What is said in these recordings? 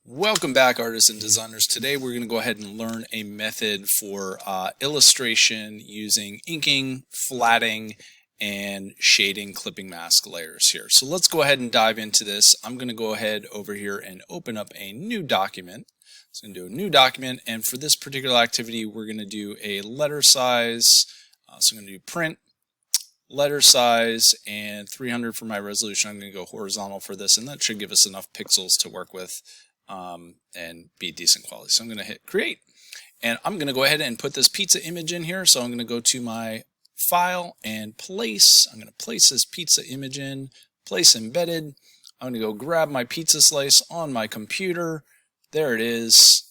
Welcome back, artists and designers. Today we're going to go ahead and learn a method for illustration using inking, flatting, and shading clipping mask layers here. So let's go ahead and dive into this. I'm going to go ahead over here and open up a new document. So I'm going to do a new document, and for this particular activity we're going to do a letter size. So I'm going to do print, letter size, and 300 for my resolution. I'm going to go horizontal for this, and that should give us enough pixels to work with and be decent quality. So I'm going to hit create, and I'm going to go ahead and put this pizza image in here. So I'm going to go to my file and place. I'm going to place this pizza image in, place embedded. I'm going to go grab my pizza slice on my computer. There it is.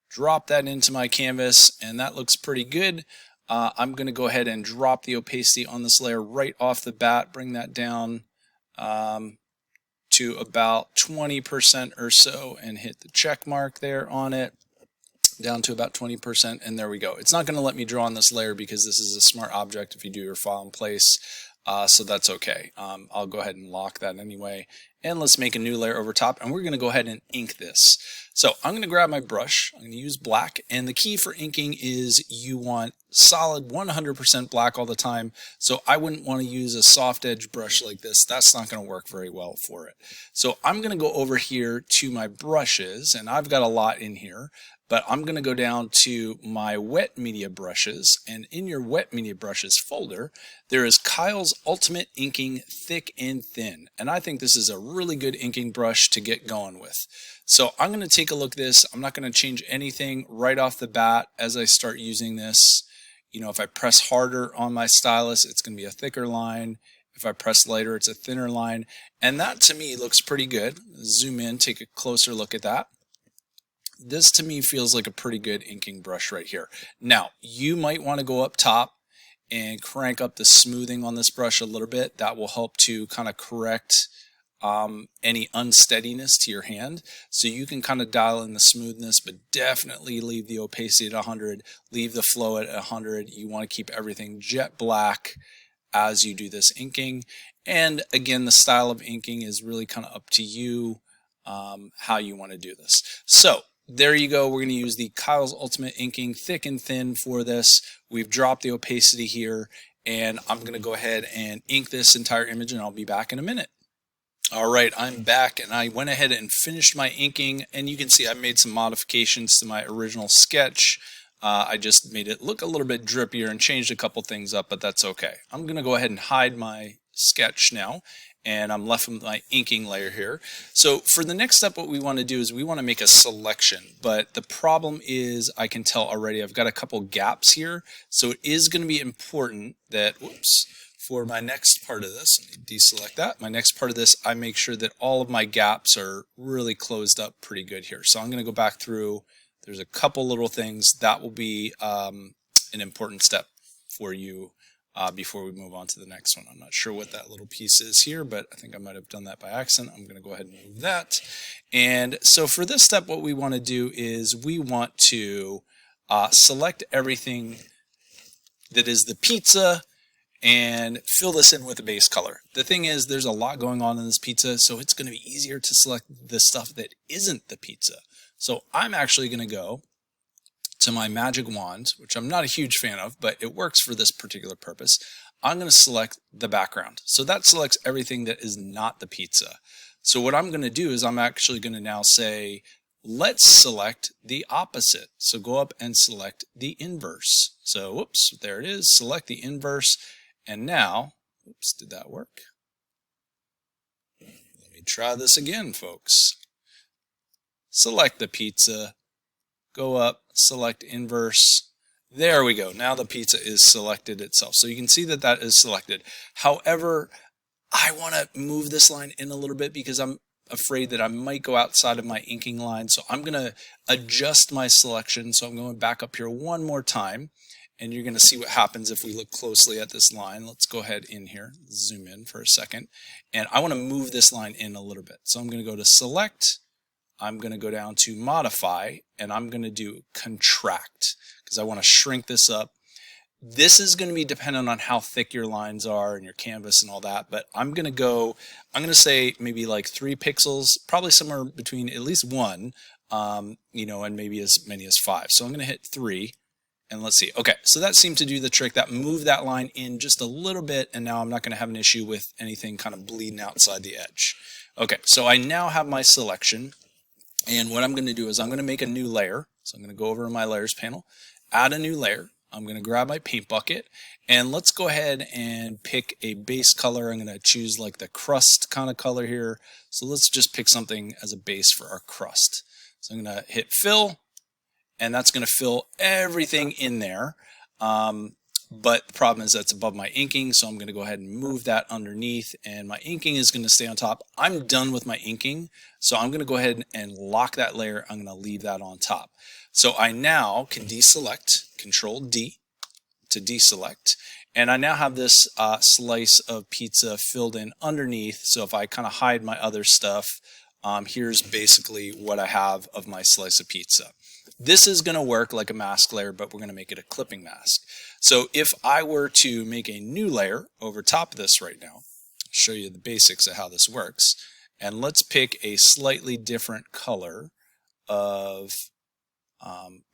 Drop that into my canvas, and that looks pretty good. I'm going to go ahead and drop the opacity on this layer right off the bat, bring that down to about 20% or so, and hit the check mark there on it, down to about 20%, and there we go. It's not going to let me draw on this layer because this is a smart object if you do your file in place, so that's okay. I'll go ahead and lock that anyway, and let's make a new layer over top, and we're going to go ahead and ink this. So I'm going to grab my brush, I'm going to use black, and the key for inking is you want solid 100% black all the time, so I wouldn't want to use a soft edge brush like this. That's not going to work very well for it. So I'm going to go over here to my brushes, and I've got a lot in here, but I'm going to go down to my wet media brushes, and in your wet media brushes folder there is Kyle's Ultimate Inking Thick and Thin, and I think this is a really good inking brush to get going with. So I'm going to take a look at this. I'm not going to change anything right off the bat as I start using this. You know, if I press harder on my stylus, it's going to be a thicker line. If I press lighter, it's a thinner line, and that to me looks pretty good. Zoom in, take a closer look at that. This to me feels like a pretty good inking brush right here. Now, you might want to go up top and crank up the smoothing on this brush a little bit. That will help to kind of correct any unsteadiness to your hand. So you can kind of dial in the smoothness, but definitely leave the opacity at 100, leave the flow at 100. You want to keep everything jet black as you do this inking. And again, the style of inking is really kind of up to you, how you want to do this. So there you go. We're going to use the Kyle's Ultimate Inking Thick and Thin for this. We've dropped the opacity here, and I'm going to go ahead and ink this entire image, and I'll be back in a minute. All right, I'm back, and I went ahead and finished my inking, and you can see I made some modifications to my original sketch. I just made it look a little bit drippier and changed a couple things up, but that's okay. I'm going to go ahead and hide my sketch now, and I'm left with my inking layer here. So for the next step, what we want to do is we want to make a selection, but the problem is I can tell already I've got a couple gaps here, so it is going to be important that, for my next part of this, let me deselect that. My next part of this, I make sure that all of my gaps are really closed up pretty good here. So I'm going to go back through. There's a couple little things that will be an important step for you before we move on to the next one. I'm not sure what that little piece is here, but I think I might have done that by accident. I'm going to go ahead and move that. And so for this step, what we want to do is we want to select everything that is the pizza and fill this in with a base color. The thing is, there's a lot going on in this pizza, so it's going to be easier to select the stuff that isn't the pizza. So I'm actually going to go to my magic wand, which I'm not a huge fan of, but it works for this particular purpose. I'm going to select the background. So that selects everything that is not the pizza. So what I'm going to do is I'm actually going to now say, let's select the opposite. So go up and select the inverse. So whoops, there it is. Select the inverse. And now, oops, did that work? Let me try this again, folks. Select the pizza, go up, select inverse. There we go. Now the pizza is selected itself. So you can see that that is selected. However, I want to move this line in a little bit because I'm afraid that I might go outside of my inking line. So I'm going to adjust my selection. So I'm going back up here one more time. And you're going to see what happens if we look closely at this line. Let's go ahead in here, zoom in for a second. And I want to move this line in a little bit. So I'm going to go to select. I'm going to go down to modify, and I'm going to do contract because I want to shrink this up. This is going to be dependent on how thick your lines are and your canvas and all that, but I'm going to say maybe like 3 pixels, probably somewhere between at least 1, you know, and maybe as many as 5. So I'm going to hit 3. And let's see. Okay, so that seemed to do the trick. That moved that line in just a little bit, and now I'm not going to have an issue with anything kind of bleeding outside the edge. Okay, so I now have my selection, and what I'm going to do is I'm going to make a new layer. So I'm going to go over to my layers panel, add a new layer. I'm going to grab my paint bucket, and let's go ahead and pick a base color. I'm going to choose like the crust kind of color here. So let's just pick something as a base for our crust. So I'm going to hit fill, and that's going to fill everything in there. But the problem is that's above my inking, so I'm going to go ahead and move that underneath, and my inking is going to stay on top. I'm done with my inking, so I'm going to go ahead and lock that layer. I'm going to leave that on top. So I now can deselect, Control D to deselect, and I now have this slice of pizza filled in underneath. So if I kind of hide my other stuff, here's basically what I have of my slice of pizza. This is going to work like a mask layer, but we're going to make it a clipping mask. So if I were to make a new layer over top of this right now, I'll show you the basics of how this works. And let's pick a slightly different color of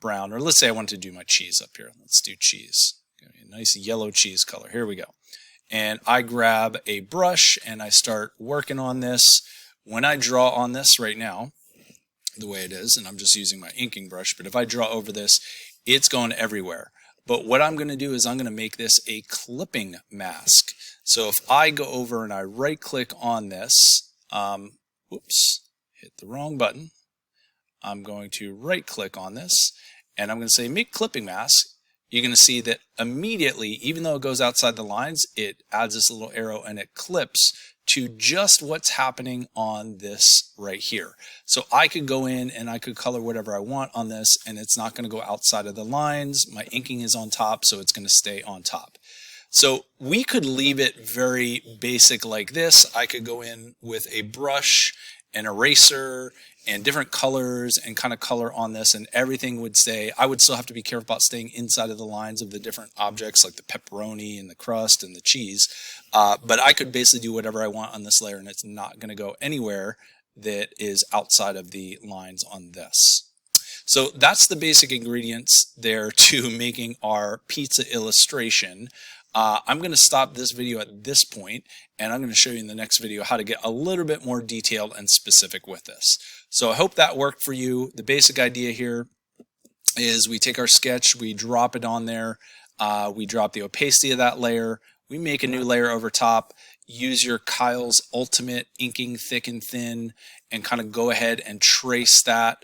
brown, or let's say I want to do my cheese up here. Let's do cheese. A nice yellow cheese color. Here we go. And I grab a brush and I start working on this. When I draw on this right now, the way it is, and I'm just using my inking brush, but if I draw over this, it's going everywhere. But what I'm going to do is I'm going to make this a clipping mask. So if I go over and I right click on this, whoops, hit the wrong button. I'm going to right click on this and I'm going to say make clipping mask. You're going to see that immediately, even though it goes outside the lines, it adds this little arrow and it clips to just what's happening on this right here. So I could go in and I could color whatever I want on this, and it's not going to go outside of the lines. My inking is on top, so it's going to stay on top. So we could leave it very basic like this. I could go in with a brush, an eraser, and different colors and kind of color on this, and everything would stay. I would still have to be careful about staying inside of the lines of the different objects like the pepperoni and the crust and the cheese. But I could basically do whatever I want on this layer, and it's not going to go anywhere that is outside of the lines on this. So that's the basic ingredients there to making our pizza illustration. I'm going to stop this video at this point, and I'm going to show you in the next video how to get a little bit more detailed and specific with this. So I hope that worked for you. The basic idea here is we take our sketch, we drop it on there, we drop the opacity of that layer, we make a new layer over top, use your Kyle's Ultimate Inking Thick and Thin, and kind of go ahead and trace that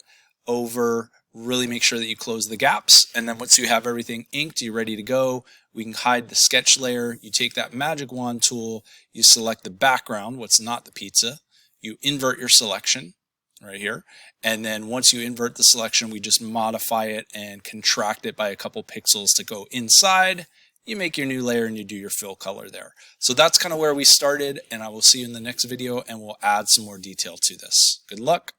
over. Really make sure that you close the gaps, and then once you have everything inked, you're ready to go. We can hide the sketch layer. You take that magic wand tool, you select the background, what's not the pizza, you invert your selection right here, and then once you invert the selection, we just modify it and contract it by a couple pixels to go inside. You make your new layer and you do your fill color there. So that's kind of where we started, and I will see you in the next video, and we'll add some more detail to this. Good luck.